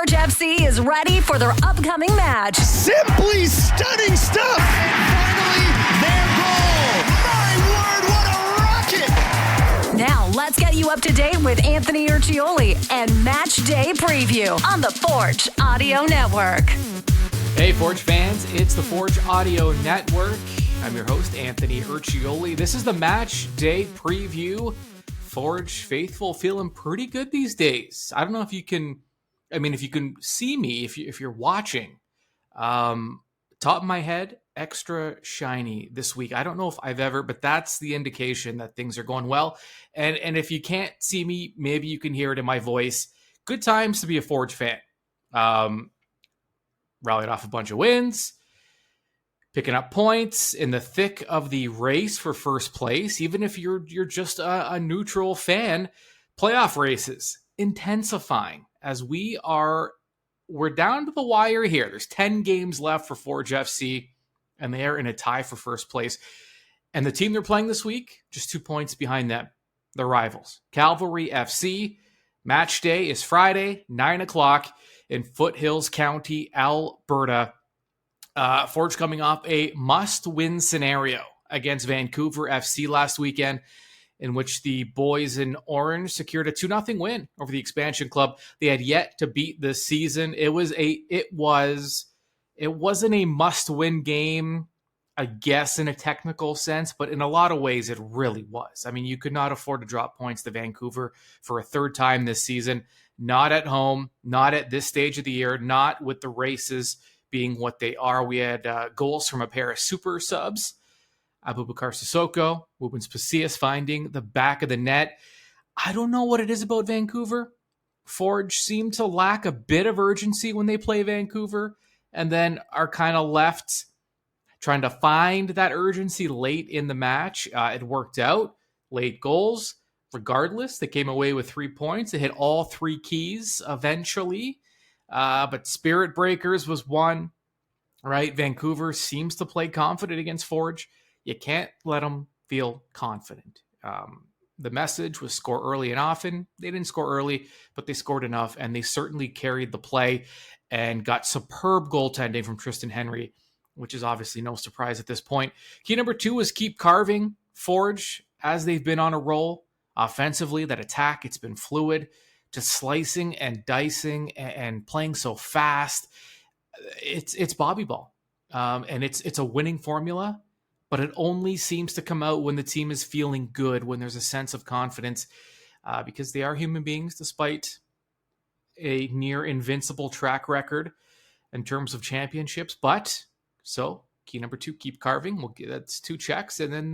Forge FC is ready for their upcoming match. Simply stunning stuff. And finally, their goal. My word, what a rocket. Now, let's get you up to date with Anthony Urciuoli and Match Day Preview on the Forge Audio Network. Hey, Forge fans, it's the Forge Audio Network. I'm your host, Anthony Urciuoli. This is the Match Day Preview. Forge faithful feeling pretty good these days. I don't know if you can, if you can see me, if you're watching. Top of my head, extra shiny this week. I don't know if I've ever, but that's the indication that things are going well. And if you can't see me, maybe you can hear it in my voice. Good times to be a Forge fan. Rallied off a bunch of wins, picking up points in the thick of the race for first place. Even if you're just a neutral fan, playoff races intensifying as we're down to the wire here. There's 10 games left for Forge FC, and they are in a tie for first place. And the team they're playing this week, just 2 points behind them, the rivals, Calvary FC. Match day is Friday, 9 o'clock in Foothills County, Alberta. Forge coming off a must-win scenario against Vancouver FC last weekend, in which the boys in orange secured a 2-0 win over the expansion club. They had yet to beat this season. It wasn't a must-win game, I guess, in a technical sense, but in a lot of ways it really was. I mean, you could not afford to drop points to Vancouver for a third time this season. Not at home, not at this stage of the year, not with the races being what they are. We had goals from a pair of super subs, Abubakar Sissoko, Rubens Pasillas finding the back of the net. I don't know what it is about Vancouver. Forge seem to lack a bit of urgency when they play Vancouver, and then are kind of left trying to find that urgency late in the match. It worked out. Late goals. Regardless, they came away with 3 points. They hit all three keys eventually. But Spirit Breakers was one, right? Vancouver seems to play confident against Forge. You can't let them feel confident. The message was score early and often. They didn't score early, but they scored enough, and they certainly carried the play and got superb goaltending from Tristan Henry, which is obviously no surprise at this point. Key number 2 is keep carving Forge as they've been on a roll. Offensively, that attack, it's been fluid, to slicing and dicing and playing so fast. It's Bobby Ball. And it's a winning formula, but it only seems to come out when the team is feeling good, when there's a sense of confidence, because they are human beings despite a near invincible track record in terms of championships. But so key number 2, keep carving. That's 2 checks. And then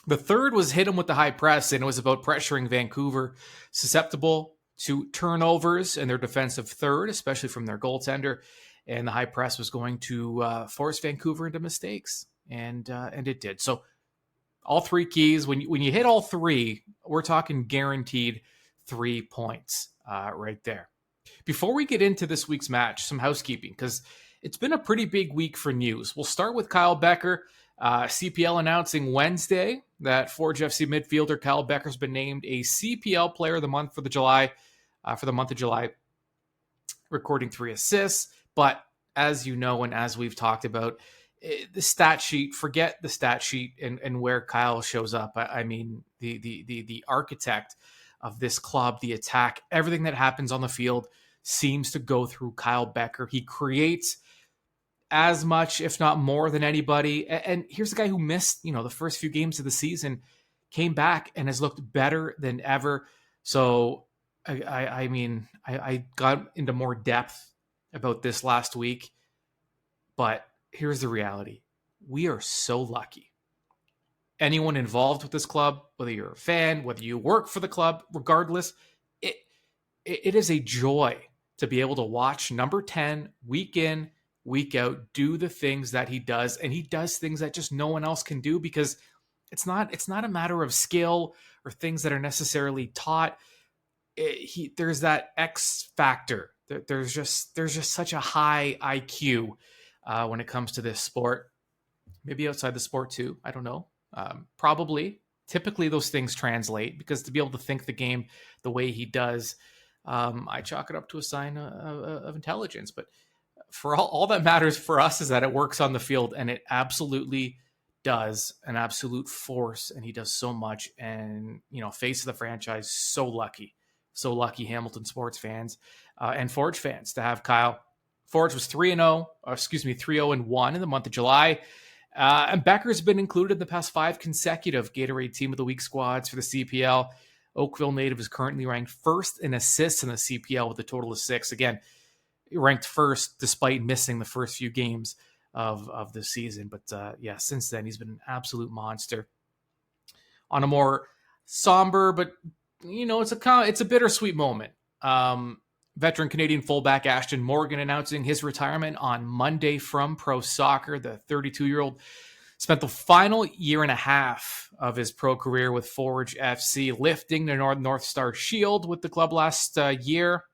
the third was hit them with the high press, and it was about pressuring Vancouver, susceptible to turnovers in their defensive third, especially from their goaltender. And the high press was going to force Vancouver into mistakes, and it did. So all 3 keys, when you hit all 3, we're talking guaranteed 3 points right there. Before we get into this week's match, some housekeeping, because it's been a pretty big week for news. We'll start with Kyle Becker. CPL announcing Wednesday that Forge FC midfielder Kyle Becker's been named a CPL Player of the Month for the month of July, recording 3 assists. But as you know, and as we've talked about, the stat sheet, forget the stat sheet and where Kyle shows up. I mean, the architect of this club, the attack, everything that happens on the field seems to go through Kyle Becker. He creates as much, if not more, than anybody. And here's the guy who missed, the first few games of the season, came back and has looked better than ever. So, I got into more depth about this last week, but here's the reality. We are so lucky. Anyone involved with this club, whether you're a fan, whether you work for the club, regardless, it is a joy to be able to watch number 10 week in, week out, do the things that he does. And he does things that just no one else can do, because it's not a matter of skill or things that are necessarily taught. There's that X factor. There's just such a high IQ when it comes to this sport. Maybe outside the sport too. I don't know. Probably. Typically those things translate, because to be able to think the game the way he does, I chalk it up to a sign of intelligence. But for all that matters for us is that it works on the field, and it absolutely does. An absolute force, and he does so much. And, face of the franchise, so lucky Hamilton sports fans and Forge fans to have Kyle. Forge was 3-0 in the month of July. And Becker's been included in the past 5 consecutive Gatorade Team of the Week squads for the CPL. Oakville native is currently ranked first in assists in the CPL with a total of 6. Again, ranked first despite missing the first few games of the season. But since then, he's been an absolute monster. On a more somber, but it's a bittersweet moment. Veteran Canadian fullback Ashton Morgan announcing his retirement on Monday from pro soccer. The 32-year-old spent the final year and a half of his pro career with Forge FC, lifting the North Star Shield with the club last year,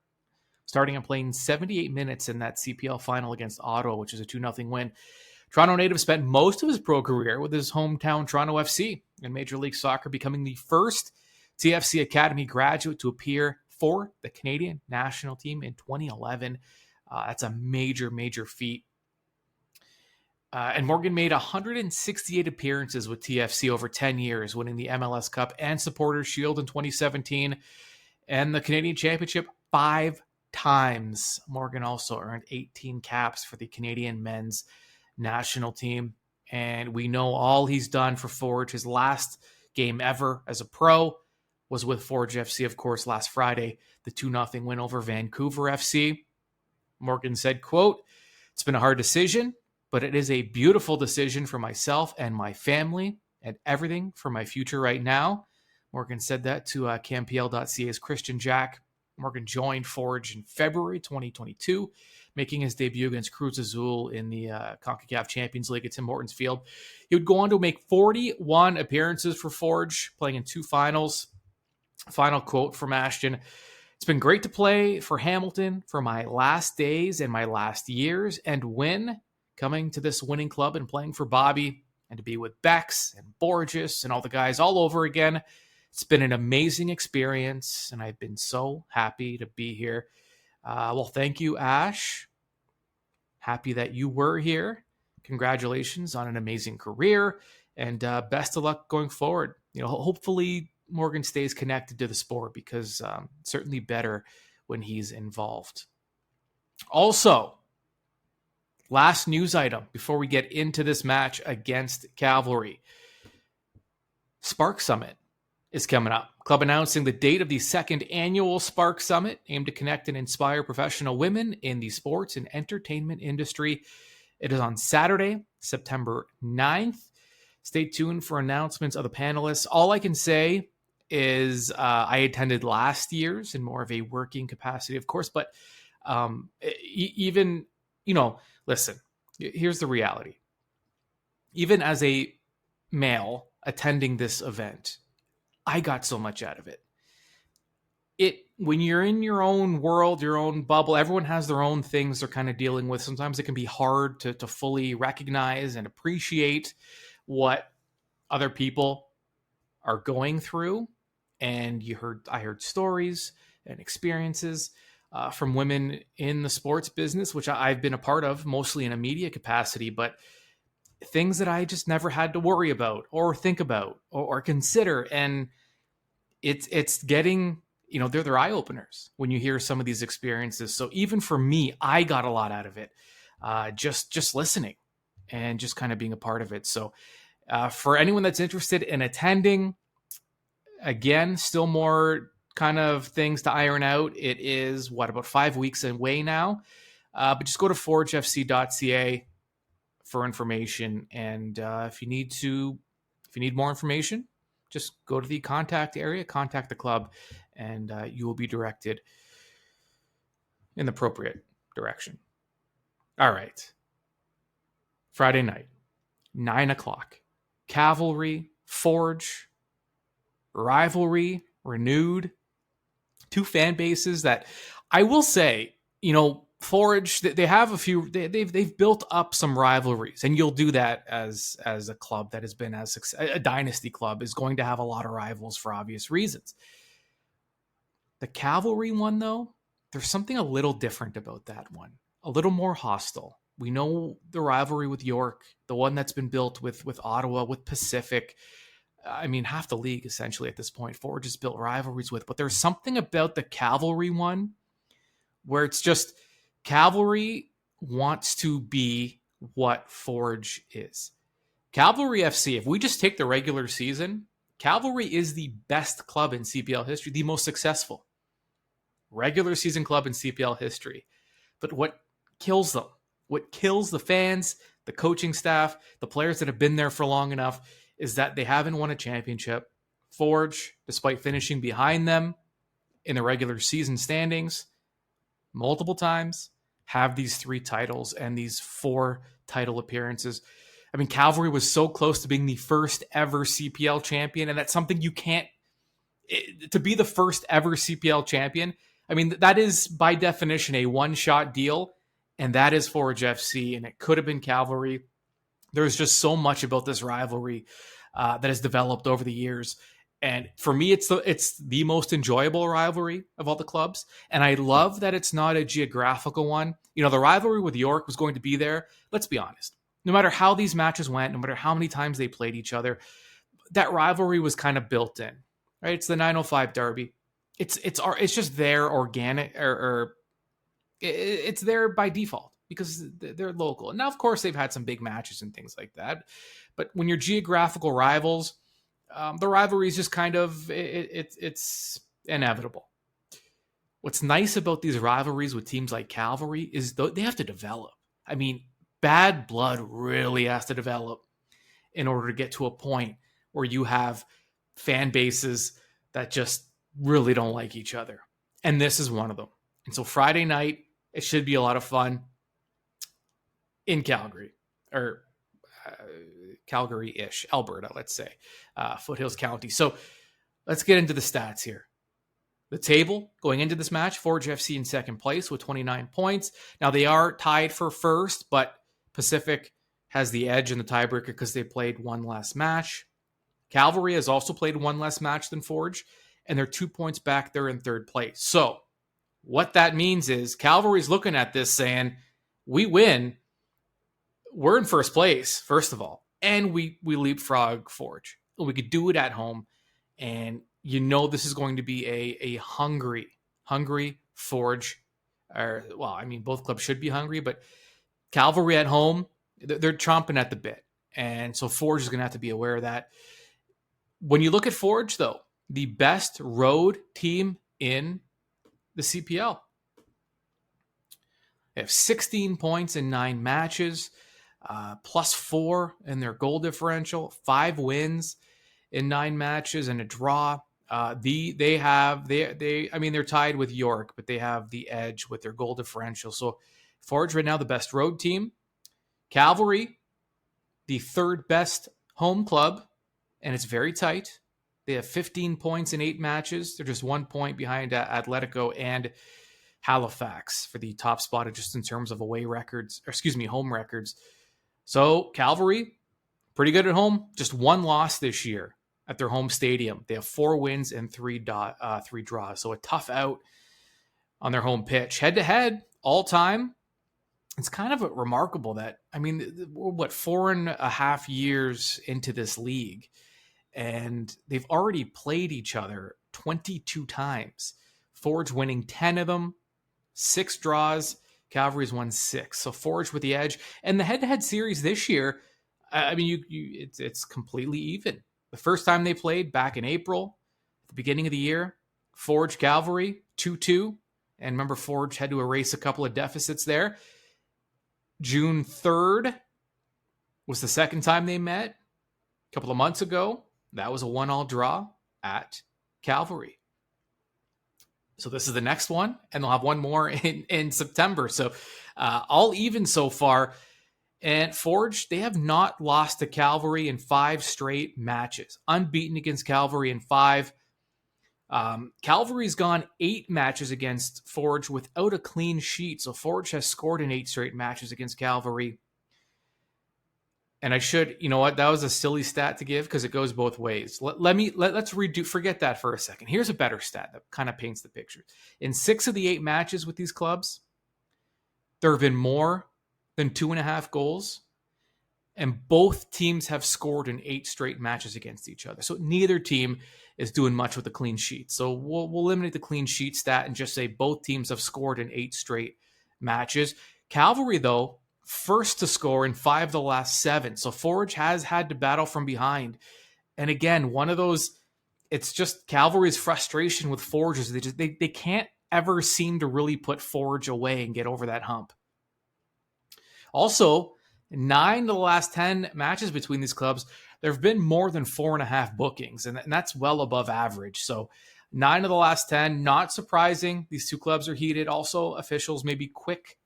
starting and playing 78 minutes in that CPL final against Ottawa, which is a 2-0 win. Toronto native spent most of his pro career with his hometown Toronto FC in Major League Soccer, becoming the first TFC Academy graduate to appear for the Canadian national team in 2011. That's a major, major feat. And Morgan made 168 appearances with TFC over 10 years, winning the MLS Cup and Supporters Shield in 2017 and the Canadian Championship 5 times. Morgan also earned 18 caps for the Canadian men's national team. And we know all he's done for Forge. His last game ever as a pro was with Forge FC, of course, last Friday, the 2-0 win over Vancouver FC. Morgan said, quote, "It's been a hard decision, but it is a beautiful decision for myself and my family and everything for my future right now." Morgan said that to CamPL.ca's Christian Jack. Morgan joined Forge in February 2022, making his debut against Cruz Azul in the CONCACAF Champions League at Tim Hortons Field. He would go on to make 41 appearances for Forge, playing in 2 finals. Final quote from Ashton: "It's been great to play for Hamilton for my last days and my last years and win, coming to this winning club and playing for Bobby and to be with Bex and Borges and all the guys all over again. It's been an amazing experience and I've been so happy to be here." Well, thank you, Ash. Happy that you were here. Congratulations on an amazing career and best of luck going forward. Hopefully Morgan stays connected to the sport because certainly better when he's involved. Also, last news item before we get into this match against Calvary. Spark Summit is coming up. Club announcing the date of the 2nd annual Spark Summit, aimed to connect and inspire professional women in the sports and entertainment industry. It is on Saturday, September 9th. Stay tuned for announcements of the panelists. All I can say is I attended last year's in more of a working capacity, of course, but even, listen, here's the reality. Even as a male attending this event, I got so much out of it. When you're in your own world, your own bubble, everyone has their own things they're kind of dealing with. Sometimes it can be hard to fully recognize and appreciate what other people are going through. And I heard stories and experiences from women in the sports business, which I've been a part of, mostly in a media capacity, but things that I just never had to worry about or think about or consider. And it's getting, they're eye openers when you hear some of these experiences. So even for me, I got a lot out of it, just listening and just kind of being a part of it. So for anyone that's interested in attending, again, still more kind of things to iron out. It is about 5 weeks away now, but just go to forgefc.ca for information. And if you need more information, just go to the contact area, contact the club, and you will be directed in the appropriate direction. All right. Friday night, 9:00, Cavalry, Forge, rivalry renewed. 2 fan bases that I will say, Forge, they have a few, they've built up some rivalries, and you'll do that as a club that has been a dynasty club is going to have a lot of rivals for obvious reasons. The Cavalry one, though, there's something a little different about that one. A little more hostile. We know the rivalry with York, the one that's been built with Ottawa, with Pacific. I mean, half the league, essentially, at this point, Forge has built rivalries with. But there's something about the Cavalry one where it's just Cavalry wants to be what Forge is. Calgary FC, if we just take the regular season, Calgary is the best club in CPL history, the most successful regular season club in CPL history. But what kills them, what kills the fans, the coaching staff, the players that have been there for long enough, is that they haven't won a championship. Forge, despite finishing behind them in the regular season standings multiple times, have these 3 titles and these 4 title appearances. I mean, Calvary was so close to being the first ever CPL champion, and that's something you can't, to be the first ever CPL champion. I mean, that is by definition a one-shot deal, and that is Forge FC, and it could have been Calvary. There's just so much about this rivalry that has developed over the years. And for me, it's the most enjoyable rivalry of all the clubs. And I love that it's not a geographical one. You know, the rivalry with York was going to be there. Let's be honest. No matter how these matches went, no matter how many times they played each other, that rivalry was kind of built in, right? It's the 905 Derby. It's just there organic, or it's there by default because they're local. And now, of course, they've had some big matches and things like that. But when you're geographical rivals, the rivalry is just kind of, it's inevitable. What's nice about these rivalries with teams like Calvary is they have to develop. I mean, bad blood really has to develop in order to get to a point where you have fan bases that just really don't like each other. And this is one of them. And so Friday night, it should be a lot of fun in Calgary, or Calgary-ish, Alberta, let's say, Foothills County. So let's get into the stats here. The table going into this match, Forge FC in second place with 29 points. Now they are tied for first, but Pacific has the edge in the tiebreaker because they played one less match. Calvary has also played one less match than Forge, and they're 2 points back. They're in third place. So what that means is Calvary's looking at this saying, we win, we're in first place, first of all, and we leapfrog Forge. We could do it at home, and you know this is going to be a hungry Forge. Or, well, I mean, both clubs should be hungry, but Calvary at home, they're chomping at the bit. And so Forge is going to have to be aware of that. When you look at Forge, though, the best road team in the CPL. They have 16 points in 9 matches, +4 in their goal differential, 5 wins in 9 matches and a draw. They're tied with York, but they have the edge with their goal differential. So Forge right now the best road team. Calvary, the third best home club, and it's very tight. They have 15 points in 8 matches. They're just 1 point behind Atletico and Halifax for the top spot, just in terms of home records. So Calvary, pretty good at home. Just 1 loss this year at their home stadium. They have 4 wins and 3 draws. So a tough out on their home pitch. Head-to-head, all-time, it's kind of remarkable that, I mean, we're 4.5 years into this league, and they've already played each other 22 times. Forge winning 10 of them, 6 draws. Calvary's won 6. So Forge with the edge. And the head-to-head series this year, I mean, it's completely even. The first time they played back in April, at the beginning of the year, Forge Calvary 2-2. And remember, Forge had to erase a couple of deficits there. June 3rd was the second time they met a couple of months ago. That was a 1-1 draw at Calvary. So this is the next one, and they'll have one more in September. So all even so far. And Forge, they have not lost to Calvary in 5 straight matches. Unbeaten against Calvary in 5. Calvary's gone 8 matches against Forge without a clean sheet. So Forge has scored in 8 straight matches against Calvary. And I should, you know what? That was a silly stat to give because it goes both ways. Let's forget that for a second. Here's a better stat that kind of paints the picture. In 6 of the 8 matches with these clubs, there have been more than 2.5 goals, and both teams have scored in 8 straight matches against each other. So neither team is doing much with a clean sheet. So we'll eliminate the clean sheet stat and just say both teams have scored in 8 straight matches. Calgary, though, first to score in 5 of the last 7. So Forge has had to battle from behind. And again, one of those, it's just Calgary's frustration with Forge is they can't ever seem to really put Forge away and get over that hump. Also, 9 of the last 10 matches between these clubs, there have been more than 4.5 bookings, and that's well above average. So 9 of the last 10, not surprising. These two clubs are heated. Also, officials may be quick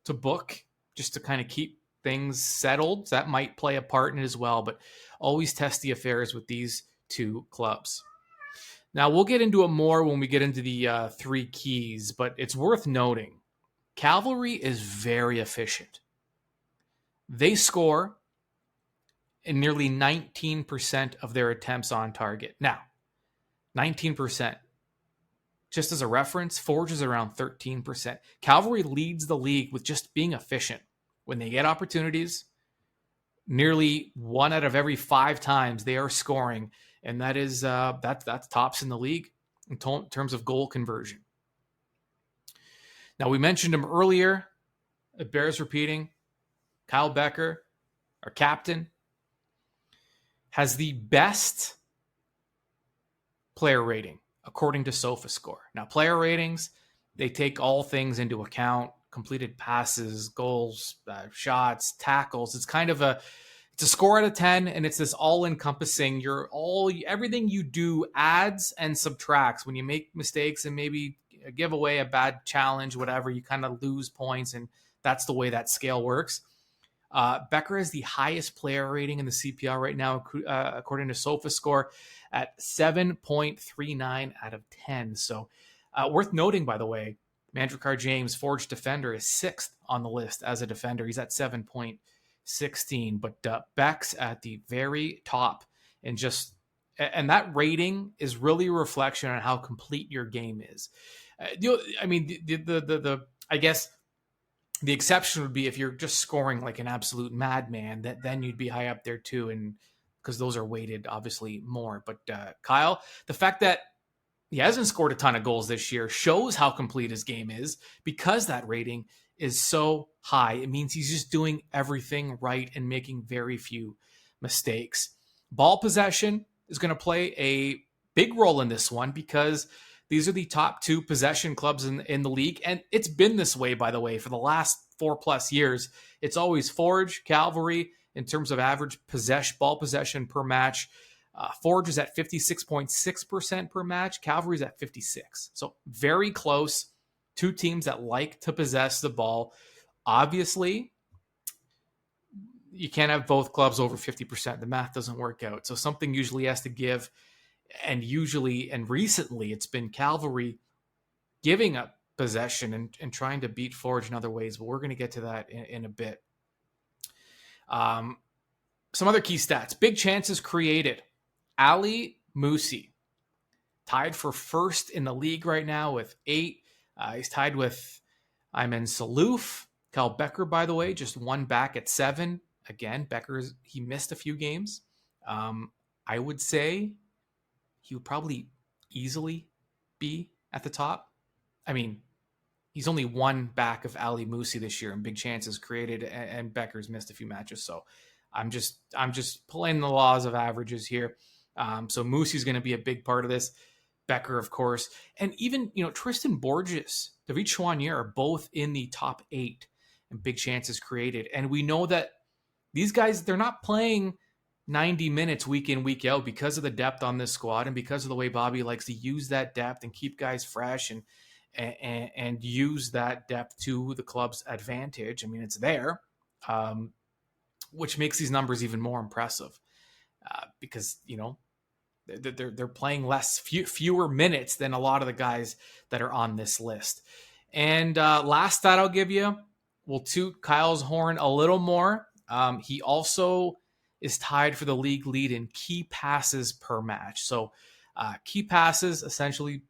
to book just to kind of keep things settled. That might play a part in it as well, but always test the affairs with these two clubs. Now, we'll get into it more when we get into the 3 keys, but it's worth noting, Calgary is very efficient. They score in nearly 19% of their attempts on target. Now, 19%. Just as a reference, Forge is around 13%. Calgary leads the league with just being efficient. When they get opportunities, nearly 1 out of every 5 times they are scoring, and that is that's tops in the league in terms of goal conversion. Now, we mentioned him earlier. It bears repeating. Kyle Becker, our captain, has the best player rating according to SofaScore. Now, player ratings, they take all things into account: completed passes, goals, shots, tackles. It's kind of it's a score out of 10, and it's this all-encompassing. Everything you do adds and subtracts. When you make mistakes and maybe give away a bad challenge, whatever, you kind of lose points, and that's the way that scale works. Becker has the highest player rating in the CPL right now, according to SofaScore, at 7.39 out of 10. So worth noting, by the way, Mandrakar James, Forge defender, is 6th on the list as a defender. He's at 7.16, but Beck's at the very top, and that rating is really a reflection on how complete your game is. I guess the exception would be if you're just scoring like an absolute madman, then you'd be high up there too, and because those are weighted obviously more. But Kyle, the fact that he hasn't scored a ton of goals this year shows how complete his game is, because that rating is so high. It means he's just doing everything right and making very few mistakes. Ball possession is going to play a big role in this one, because these are the top 2 possession clubs in the league. And it's been this way, by the way, for the last 4+ years. It's always Forge, Calgary, in terms of average ball possession per match. Forge is at 56.6% per match. Calgary's at 56%. So very close. 2 teams that like to possess the ball. Obviously, you can't have both clubs over 50%. The math doesn't work out. So something usually has to give. And recently, it's been Calgary giving up possession and trying to beat Forge in other ways. But we're going to get to that in a bit. Some other key stats. Big chances created. Ali Musi, tied for 1st in the league right now with 8. He's tied with Ayman Saelhof. Kyle Becker, by the way, just 1 back at 7. Again, he missed a few games. I would say he would probably easily be at the top. I mean, he's only 1 back of Ali Musi this year in big chances created, and Becker's missed a few matches. So I'm just pulling the laws of averages here. So Musi's going to be a big part of this. Becker, of course, and even Tristan Borges, David Chouanier are both in the top 8 in big chances created, and we know that these guys, they're not playing 90 minutes week in, week out because of the depth on this squad and because of the way Bobby likes to use that depth and keep guys fresh and use that depth to the club's advantage. I mean, it's there, which makes these numbers even more impressive because, they're playing fewer minutes than a lot of the guys that are on this list. And last stat I'll give you, we'll toot Kyle's horn a little more. He also is tied for the league lead in key passes per match. So key passes, essentially,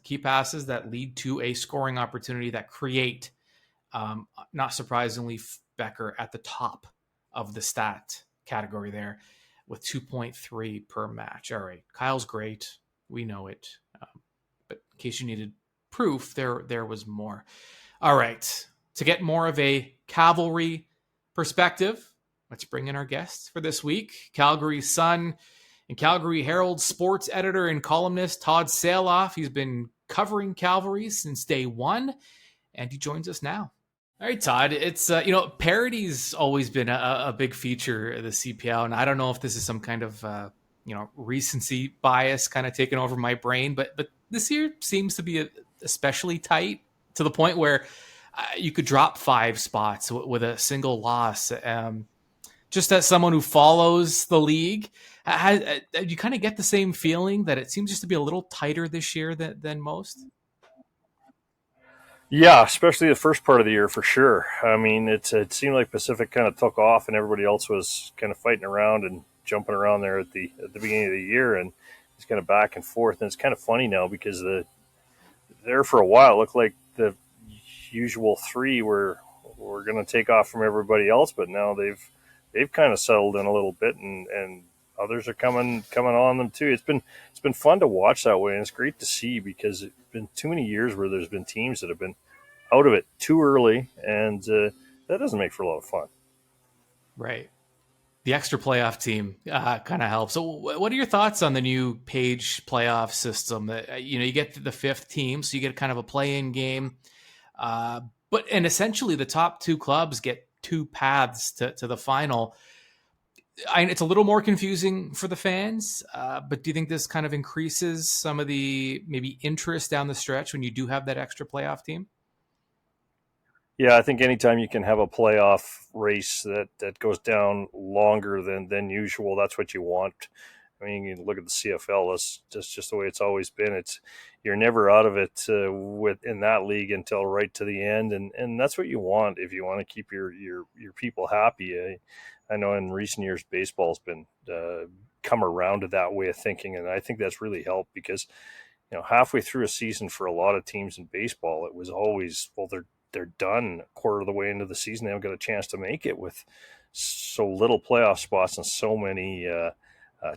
key passes that lead to a scoring opportunity that create, not surprisingly, Becker at the top of the stat category there with 2.3 per match. All right, Kyle's great. We know it. But in case you needed proof, there was more. All right, to get more of a Cavalry perspective, let's bring in our guests for this week. Calgary Sun and Calgary Herald sports editor and columnist Todd Saelhof. He's been covering Calgary since day one, and he joins us now. All right, Todd, it's, parody's always been a big feature of the CPL, and I don't know if this is some kind of, recency bias kind of taking over my brain, but this year seems to be especially tight to the point where you could drop 5 spots with a single loss. Just as someone who follows the league, you kind of get the same feeling that it seems just to be a little tighter this year than most? Yeah, especially the first part of the year for sure. I mean, it seemed like Pacific kind of took off and everybody else was kind of fighting around and jumping around there at the beginning of the year, and it's kind of back and forth. And it's kind of funny now because there for a while it looked like the usual 3 were going to take off from everybody else, but now they've kind of settled in a little bit, and others are coming on them too. It's been fun to watch that way, and it's great to see because it's been too many years where there's been teams that have been out of it too early, and that doesn't make for a lot of fun. Right. The extra playoff team kind of helps. So what are your thoughts on the new Page playoff system? You get to the 5th team, so you get kind of a play-in game. And essentially the top 2 clubs get 2 paths to the final. It's a little more confusing for the fans, but do you think this kind of increases some of the maybe interest down the stretch when you do have that extra playoff team? Yeah, I think anytime you can have a playoff race that goes down longer than usual, that's what you want. I mean, you look at the CFL, that's just the way it's always been. You're never out of it in that league until right to the end, and that's what you want if you want to keep your people happy. I know in recent years baseball's been come around to that way of thinking, and I think that's really helped because halfway through a season for a lot of teams in baseball, it was always, well, they're done a quarter of the way into the season. They haven't got a chance to make it with so little playoff spots and so many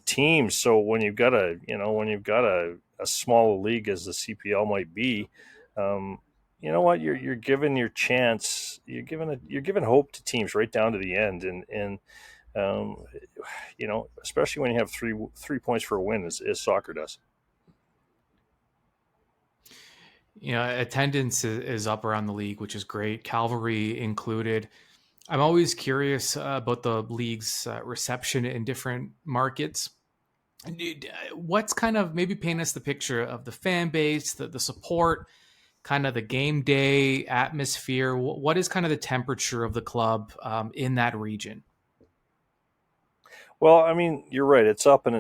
teams. So when you've got a small league as the CPL might be, you know what? You're given your chance. You're given hope to teams right down to the end, and especially when you have three points for a win, as soccer does. Attendance is up around the league, which is great. Calvary included. I'm always curious about the league's reception in different markets. What's kind of, maybe paint us the picture of the fan base, the support, kind of the game day atmosphere. What is kind of the temperature of the club in that region? Well, I mean, you're right. It's up, and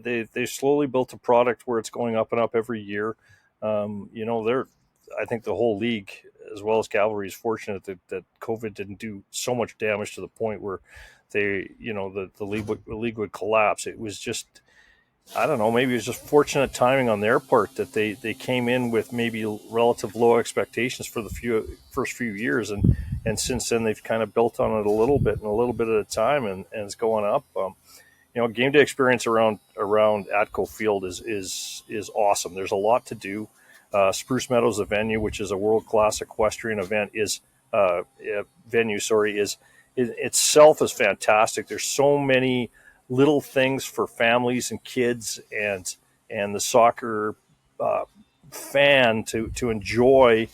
they slowly built a product where it's going up and up every year. I think the whole league, as well as Calgary, is fortunate that COVID didn't do so much damage to the point where the league would collapse. It was just, I don't know, maybe it was just fortunate timing on their part that they came in with maybe relative low expectations for the first few years, and since then they've kind of built on it a little bit at a time, and it's going up. Game day experience around Atco Field is awesome. There's a lot to do. Spruce Meadows, the venue, which is a world-class equestrian venue, itself is fantastic. There's so many little things for families and kids and the soccer fan to enjoy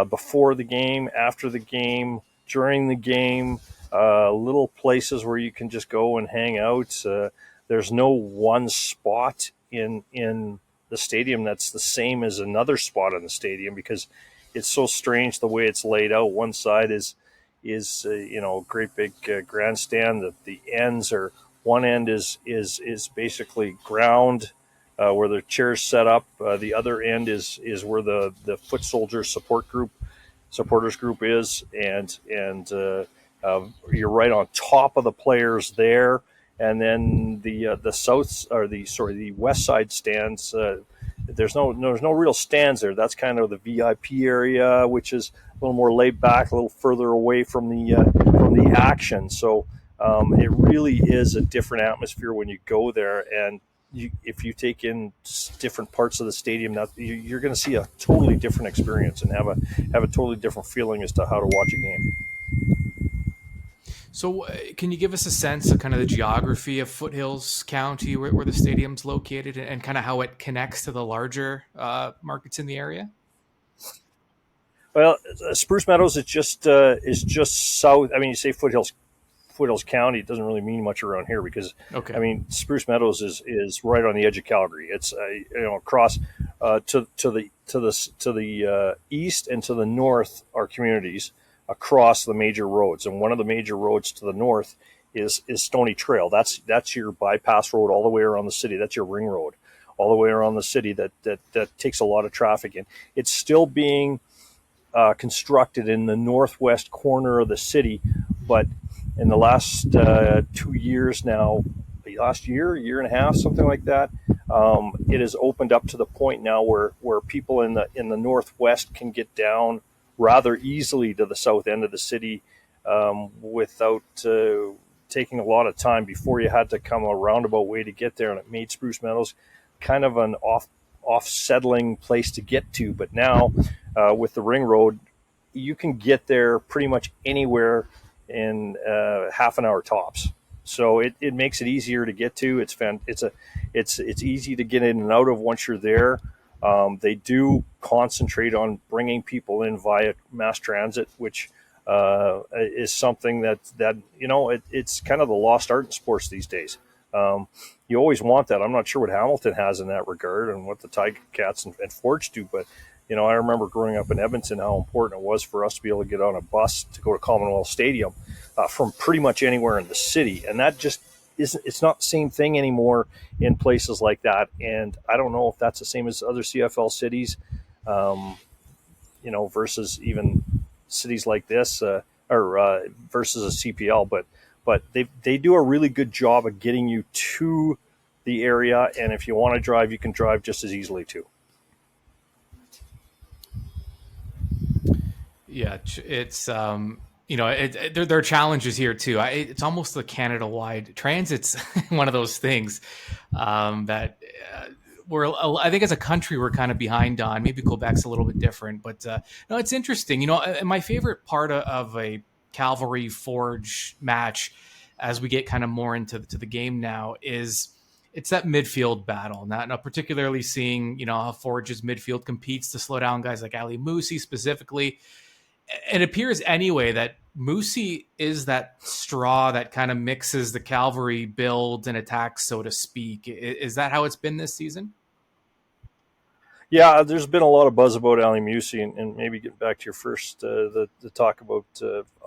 before the game, after the game, during the game. Little places where you can just go and hang out. There's no one spot in the stadium that's the same as another spot in the stadium because it's so strange the way it's laid out. One side is a great big grandstand. The ends are, one end is basically ground where the chairs set up. The other end is where the foot soldiers supporters group is, and You're right on top of the players there, and then the south or the west side stands. There's no real stands there. That's kind of the VIP area, which is a little more laid back, a little further away from the action. So it really is a different atmosphere when you go there, and if you take in different parts of the stadium, you're going to see a totally different experience and have a totally different feeling as to how to watch a game. So can you give us a sense of kind of the geography of Foothills County, where the stadium's located, and kind of how it connects to the larger markets in the area? Well, Spruce Meadows is just south. I mean, you say Foothills County, it doesn't really mean much around here because, Okay. I mean, Spruce Meadows is right on the edge of Calgary. It's across to the east and to the north are communities across the major roads, and one of the major roads to the north is Stony Trail. That's your bypass road all the way around the city. That's your ring road all the way around the city. That takes a lot of traffic in. It's still being constructed in the northwest corner of the city, but in the last 2 years now, last year and a half, something like that, it has opened up to the point now where people in the northwest can get down rather easily to the south end of the city without taking a lot of time. Before, you had to come a roundabout way to get there, and it made Spruce Meadows kind of an off-settling place to get to. But now with the ring road, you can get there pretty much anywhere in half an hour tops. So it makes it easier to get to. It's easy to get in and out of once you're there. They do concentrate on bringing people in via mass transit, which is something that it's kind of the lost art in sports these days. You always want that. I'm not sure what Hamilton has in that regard and what the Ticats and Forge do, but I remember growing up in Edmonton how important it was for us to be able to get on a bus to go to Commonwealth Stadium from pretty much anywhere in the city, and that just isn't. It's not the same thing anymore in places like that. And I don't know if that's the same as other CFL cities, versus even cities like this or versus a CPL, but they do a really good job of getting you to the area, and if you want to drive, you can drive just as easily too. Yeah, it's there are challenges here too. It's almost the Canada-wide transit's one of those things that I think as a country we're kind of behind on. Maybe Quebec's a little bit different, but no, it's interesting. And my favorite part of a Calvary Forge match, as we get kind of more into the game now, is it's that midfield battle. Now particularly seeing how Forge's midfield competes to slow down guys like Ali Musi specifically. It appears anyway that Musi is that straw that kind of mixes the Calvary build and attack, so to speak. Is that how it's been this season? Yeah, there's been a lot of buzz about Ali Musi, and maybe get back to your first the talk about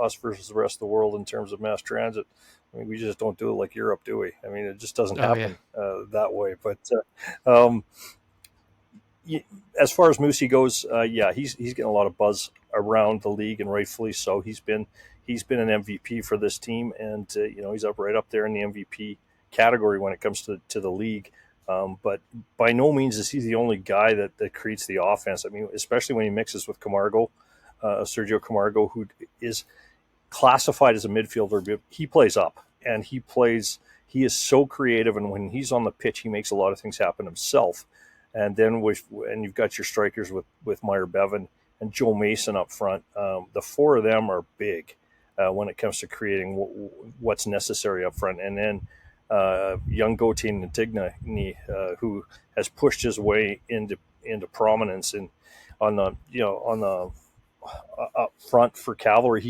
us versus the rest of the world in terms of mass transit. I mean, we just don't do it like Europe, do we? I mean, it just doesn't happen that way. But as far as Musi goes, he's getting a lot of buzz around the league, and rightfully so. He's been an MVP for this team, and he's right up there in the MVP category when it comes to the league. But by no means is he the only guy that creates the offense. I mean, especially when he mixes with Camargo, Sergio Camargo, who is classified as a midfielder, but he plays up, and he is so creative, and when he's on the pitch, he makes a lot of things happen himself. And then you've got your strikers with Meyer Bevan and Joe Mason up front. The four of them are big when it comes to creating what's necessary up front. And then young Gauthier Ntigny, who has pushed his way into prominence on the up front for Calvary.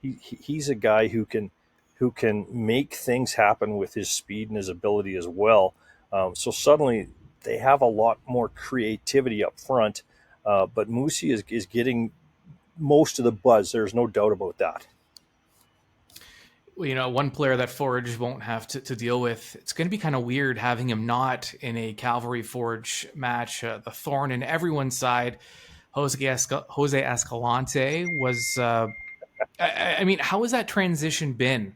He's a guy who can make things happen with his speed and his ability as well. So suddenly they have a lot more creativity up front, but Musi is getting most of the buzz. There's no doubt about that. Well, one player that Forge won't have to deal with, it's going to be kind of weird having him not in a Calvary Forge match. The thorn in everyone's side, Jose Escalante, was I mean, how has that transition been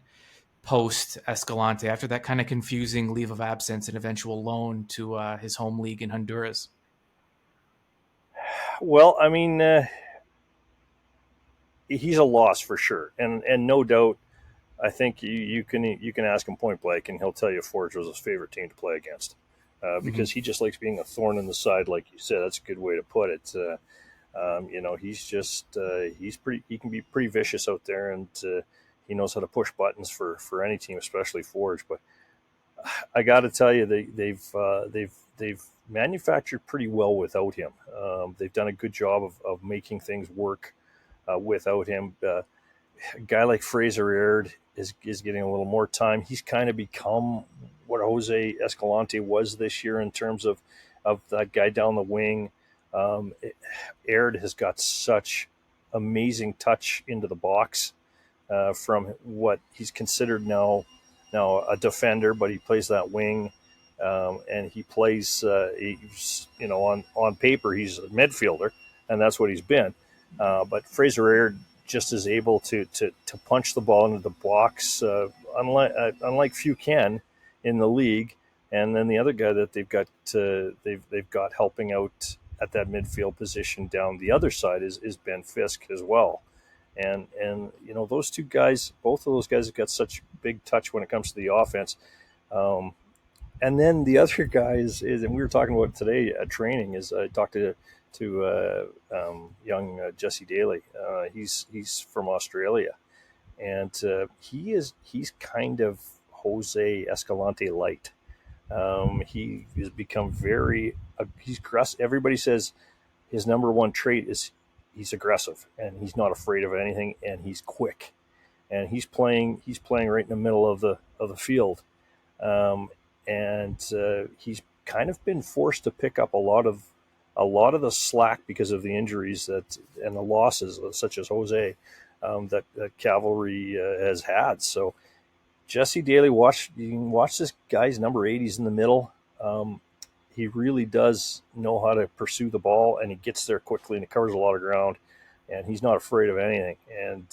post Escalante after that kind of confusing leave of absence and eventual loan to his home league in Honduras? Well, I mean, he's a loss for sure, and no doubt. I think you can ask him point blank, and he'll tell you Forge was his favorite team to play against, because he just likes being a thorn in the side, like you said. That's a good way to put it. He's just he's pretty. He can be pretty vicious out there, and he knows how to push buttons for any team, especially Forge. But I got to tell you, they've manufactured pretty well without him. They've done a good job of making things work without him. A guy like Fraser Aird is getting a little more time. He's kind of become what Jose Escalante was this year in terms of that guy down the wing. Aird has got such amazing touch into the box from what he's considered now a defender, but he plays that wing, and he plays. On paper he's a midfielder, and that's what he's been. But Fraser Aird just is able to punch the ball into the box, unlike few can in the league. And then the other guy that they've got helping out at that midfield position down the other side is Ben Fisk as well. And those two guys, both of those guys have got such big touch when it comes to the offense. And then the other guy is and we were talking about it today at training, is I talked to young Jesse Daly. He's from Australia, and he's kind of Jose Escalante light. He has become he's aggressive. Everybody says his number one trait is he's aggressive, and he's not afraid of anything, and he's quick, and he's playing right in the middle of the field, and he's kind of been forced to pick up a lot of the slack because of the injuries and the losses, such as Jose, that Calvary has had. So Jesse Daly, you can watch this guy's number 8. He's in the middle. He really does know how to pursue the ball, and he gets there quickly, and he covers a lot of ground, and he's not afraid of anything. And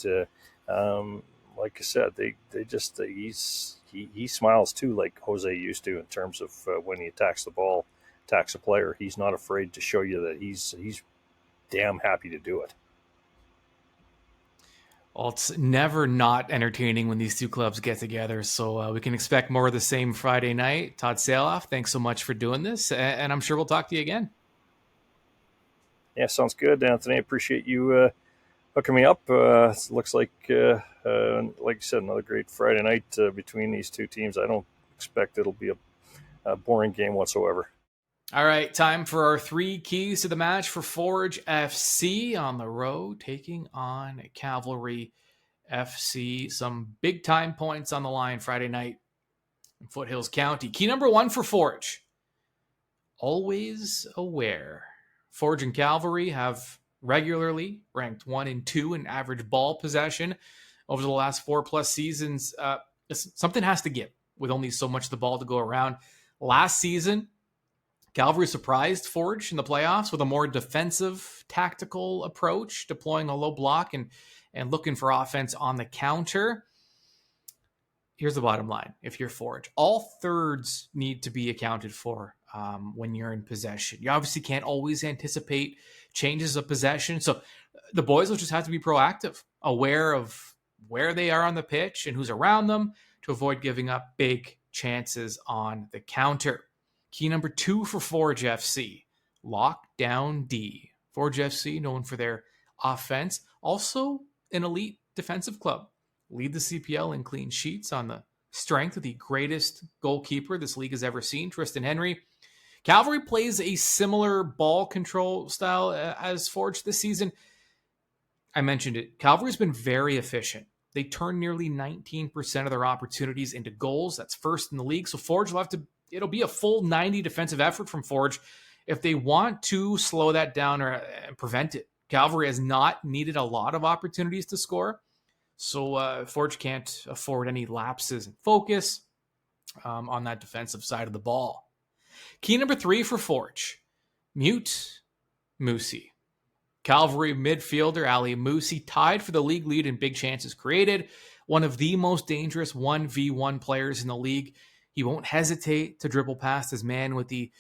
like I said, he smiles too, like Jose used to, in terms of when he attacks the ball, attacks a player. He's not afraid to show you that he's damn happy to do it. Well, it's never not entertaining when these two clubs get together, so we can expect more of the same Friday night. Todd Saelhof, thanks so much for doing this, and I'm sure we'll talk to you again. Yeah, sounds good, Anthony. Appreciate you hooking me up. It looks like you said, another great Friday night between these two teams. I don't expect it'll be a boring game whatsoever. All right, time for our 3 keys to the match for Forge FC on the road, taking on Calvary FC. Some big-time points on the line Friday night in Foothills County. Key number 1 for Forge, always aware. Forge and Calvary have regularly ranked 1 and 2 in average ball possession over the last 4+ seasons. Something has to give with only so much of the ball to go around. Last season, Calvary surprised Forge in the playoffs with a more defensive tactical approach, deploying a low block and looking for offense on the counter. Here's the bottom line. If you're Forge, all thirds need to be accounted for when you're in possession. You obviously can't always anticipate changes of possession. So the boys will just have to be proactive, aware of where they are on the pitch and who's around them to avoid giving up big chances on the counter. Key number 2 for Forge FC, lock down D. Forge FC, known for their offense, also an elite defensive club. Lead the CPL in clean sheets on the strength of the greatest goalkeeper this league has ever seen, Tristan Henry. Calvary plays a similar ball control style as Forge this season. I mentioned it. Calvary's been very efficient. They turn nearly 19% of their opportunities into goals. That's first in the league. So Forge will have to it'll be a full 90 defensive effort from Forge if they want to slow that down or prevent it. Calvary has not needed a lot of opportunities to score, so Forge can't afford any lapses in focus on that defensive side of the ball. Key number 3 for Forge, mute Moosey. Calvary midfielder Ali Musi tied for the league lead in big chances created. One of the most dangerous 1v1 players in the league. He won't hesitate to dribble past his man with the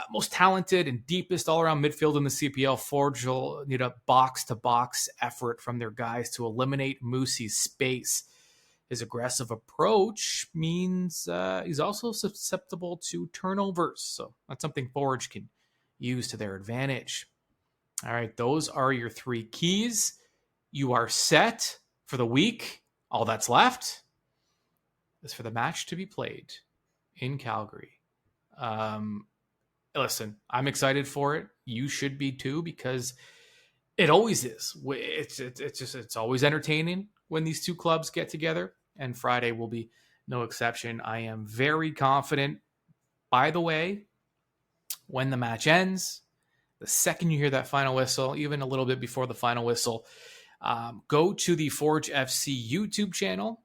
most talented and deepest all-around midfield in the CPL. Forge will need a box-to-box effort from their guys to eliminate Musi's space. His aggressive approach means he's also susceptible to turnovers, so that's something Forge can use to their advantage. All right, those are your three keys. You are set for the week. All that's left is for the match to be played in Calgary. Listen, I'm excited for it. You should be too, because it always is. It's always entertaining when these two clubs get together, and Friday will be no exception. I am very confident. By the way, when the match ends, the second you hear that final whistle, even a little bit before the final whistle, go to the Forge FC YouTube channel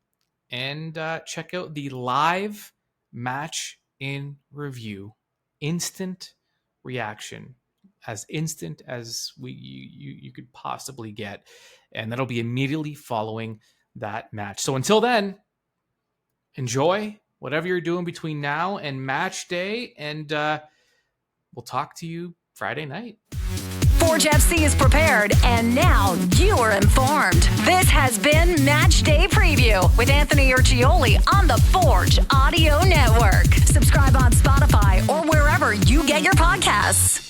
and check out the live match in review. Instant reaction, as instant as you could possibly get, and that'll be immediately following that match. So until then, enjoy whatever you're doing between now and match day, and we'll talk to you Friday night. Forge FC is prepared, and now you are informed. This has been Match Day Preview with Anthony Urciuoli on the Forge Audio Network. Subscribe on Spotify or wherever you get your podcasts.